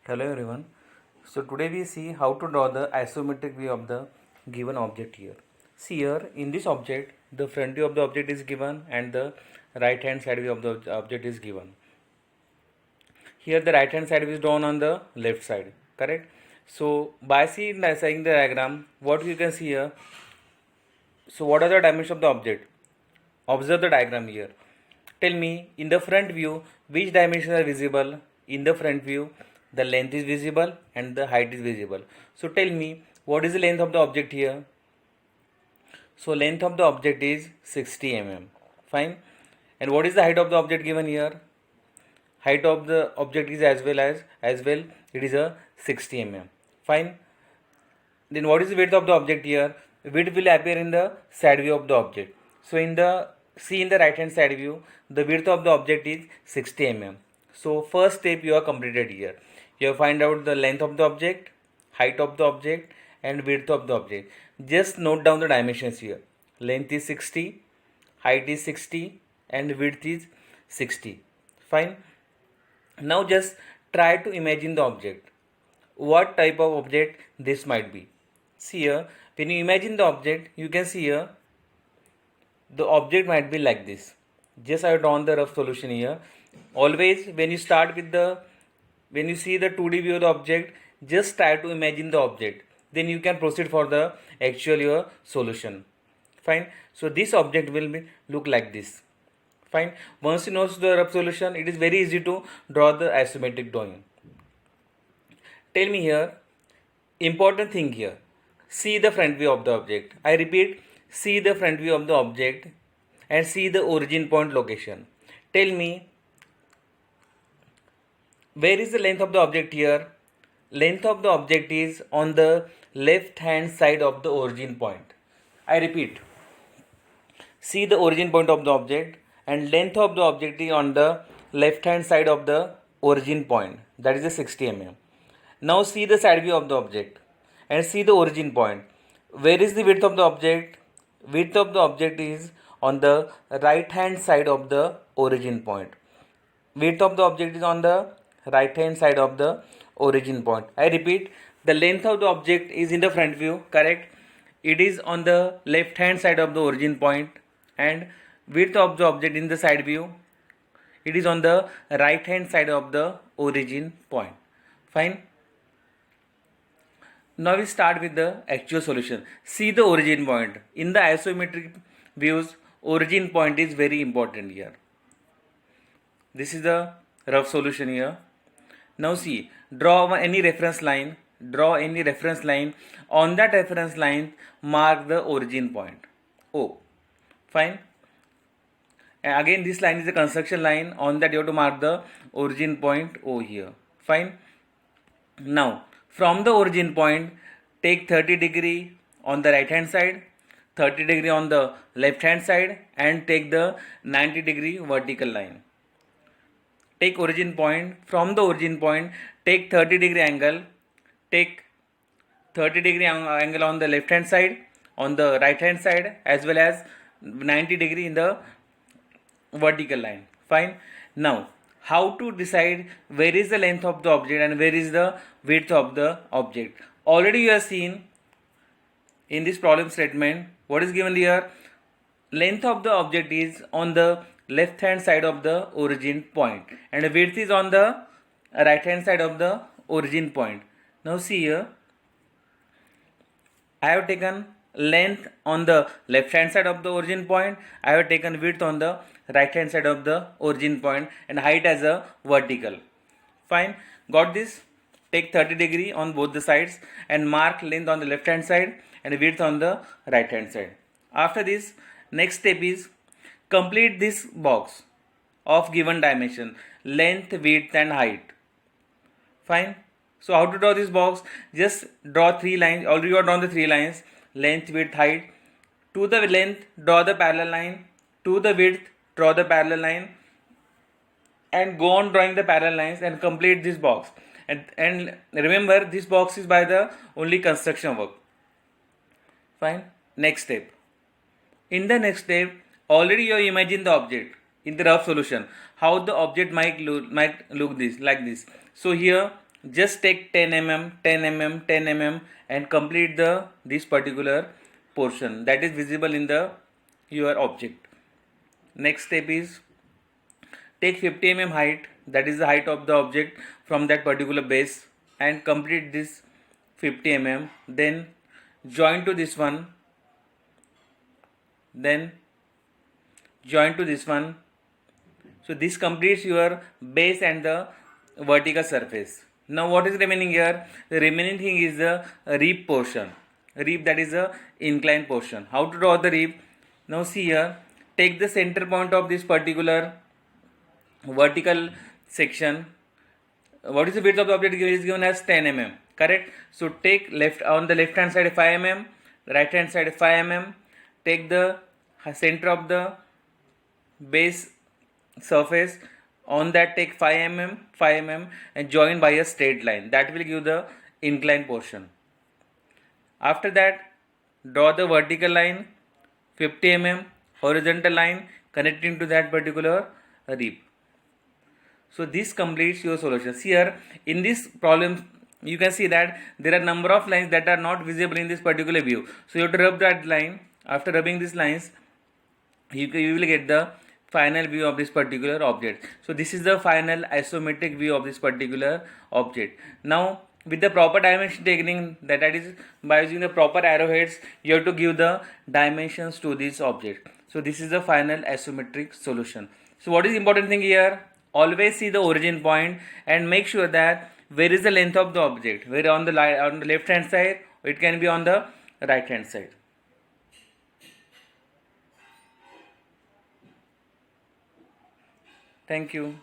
Hello everyone. So today we see how to draw the isometric view of the given object here. See here in this object the front view of the object is given and the right hand side view of the object is given. Here the right hand side is drawn on the left side, correct? So by seeing the diagram, what you can see here. So what are the dimensions of the object? Observe the diagram here. Tell me in the front view which dimensions are visible. In the front view the length is visible and the height is visible. So tell me what is the length of the object here. So length of the object is 60 mm. Fine. And what is the height of the object given here? Height of the object is as well it is a 60 mm. Fine. Then what is the width of the object here? Width will appear in the side view of the object. So in the right hand side view, the width of the object is 60 mm. So first step you have completed here. You have find out the length of the object, height of the object and width of the object. Just note down the dimensions here. Length is 60, height is 60 and width is 60. Fine. Now just try to imagine the object. What type of object this might be? See here, when you imagine the object, you can see here the object might be like this. Just I have drawn the rough solution here. Always when you see the 2D view of the object, just try to imagine the object. Then you can proceed for the actual your solution. Fine. So this object will look like this. Fine. Once you know the rough solution, it is very easy to draw the isometric drawing. Tell me here, important thing here. See the front view of the object. I repeat, see the front view of the object and see the origin point location. Tell me, where is the length of the object here? Length of the object is on the left hand side of the origin point. I repeat, see the origin point of the object and length of the object is on the left hand side of the origin point, that is the 60 mm. Now see the side view of the object and see the origin point. Where is the width of the object? Width of the object is on the right hand side of the origin point. Width of the object is on the right hand side of the origin point. I repeat, the length of the object is in the front view, correct? It is on the left hand side of the origin point and width of the object in the side view, it is on the right hand side of the origin point. Fine. Now we start with the actual solution. See the origin point. In the isometric views, origin point is very important here. This is the rough solution here. Now see, draw any reference line. Draw any reference line. On that reference line, mark the origin point. O. Fine. And again, this line is a construction line. On that you have to mark the origin point O here. Fine. Now, from the origin point, take 30 degree on the right hand side, 30 degree on the left hand side and take the 90 degree vertical line. Take origin point, from the origin point, take 30 degree angle, take 30 degree angle on the left hand side, on the right hand side as well as 90 degree in the vertical line. Fine. Now, how to decide where is the length of the object and where is the width of the object? Already you have seen in this problem statement what is given here. Length of the object is on the left hand side of the origin point and width is on the right hand side of the origin point. Now see here, I have taken length on the left hand side of the origin point, I have taken width on the right hand side of the origin point and height as a vertical. Fine, got this? Take 30 degree on both the sides and mark length on the left hand side and width on the right hand side. After this, next step is complete this box of given dimension, length, width and height. Fine. So how to draw this box? Just draw 3 lines. Already you have drawn the 3 lines, length, width, height. To the length, draw the parallel line. To the width, draw the parallel line. And go on drawing the parallel lines and complete this box. And remember, this box is by the only construction work. Fine. Next step. In the next step, already you have imagined the object in the rough solution. How the object might look like this. So here just take 10 mm, 10 mm, 10 mm and complete this particular portion that is visible in the your object. Next step is take 50 mm height, that is the height of the object from that particular base, and complete this 50 mm. Then join to this one, then join to this one. So this completes your base and the vertical surface. Now what is remaining here? The remaining thing is the rib portion. Rib, that is the inclined portion. How to draw the rib? Now see here, take the center point of this particular vertical section. What is the width of the object? It is given as 10 mm, correct? So take left, on the left hand side 5 mm, right hand side 5 mm. Take the center of the base surface, on that take 5 mm, 5 mm and join by a straight line. That will give the inclined portion. After that, draw the vertical line 50 mm, horizontal line connecting to that particular rib. So this completes your solutions. Here in this problem you can see that there are number of lines that are not visible in this particular view. So you have to rub that line. After rubbing these lines, you will get the final view of this particular object. So this is the final isometric view of this particular object. Now with the proper dimension technique, that is by using the proper arrowheads, you have to give the dimensions to this object. So this is the final isometric solution. So what is important thing here? Always see the origin point and make sure that where is the length of the object, where on the left hand side, it can be on the right hand side. Thank you.